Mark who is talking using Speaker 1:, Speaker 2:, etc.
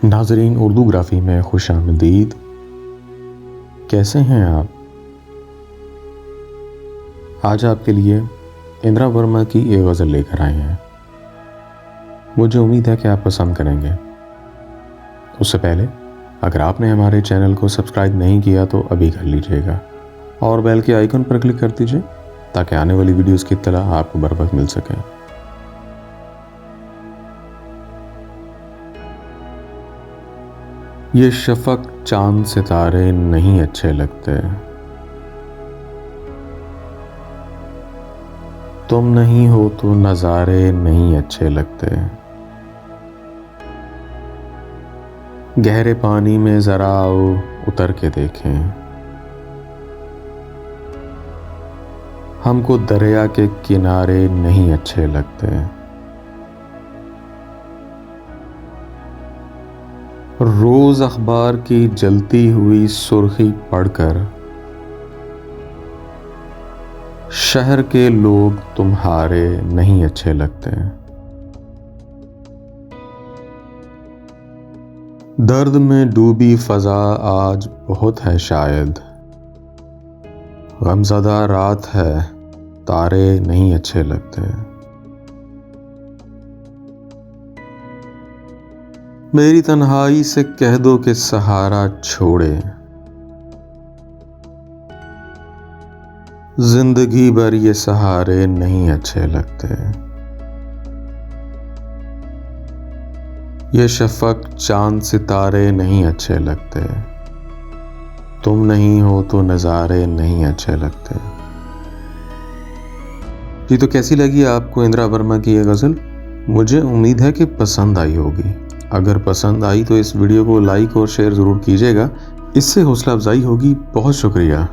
Speaker 1: नाज़रीन, उर्दूग्राफ़ी में खुशामदीद। कैसे हैं आप? आज आपके लिए इंदिरा वर्मा की एक गज़ल लेकर आए हैं। मुझे उम्मीद है कि आप पसंद करेंगे। उससे पहले अगर आपने हमारे चैनल को सब्सक्राइब नहीं किया तो अभी कर लीजिएगा और बेल के आइकन पर क्लिक कर दीजिए ताकि आने वाली वीडियोस की इत्तला आपको बर वक्त मिल सके। ये शफ़क़ चांद सितारे नहीं अच्छे लगते, तुम नहीं हो तो नज़ारे नहीं अच्छे लगते। गहरे पानी में ज़रा आओ उतर के देखें, हमको दरिया के किनारे नहीं अच्छे लगते। रोज़ अखबार की जलती हुई सुर्खी पढ़कर शहर के लोग तुम्हारे नहीं अच्छे लगते। दर्द में डूबी फ़ज़ा आज बहुत है शायद, गमज़दा रात है तारे नहीं अच्छे लगते। मेरी तन्हाई से कह दो कि सहारा छोड़े, जिंदगी भर ये सहारे नहीं अच्छे लगते। ये शफ़क़ चांद सितारे नहीं अच्छे लगते, तुम नहीं हो तो नज़ारे नहीं अच्छे लगते। जी, तो कैसी लगी आपको इंदिरा वर्मा की ये गज़ल? मुझे उम्मीद है कि पसंद आई होगी। अगर पसंद आई तो इस वीडियो को लाइक और शेयर ज़रूर कीजिएगा, इससे हौसला अफजाई होगी। बहुत शुक्रिया।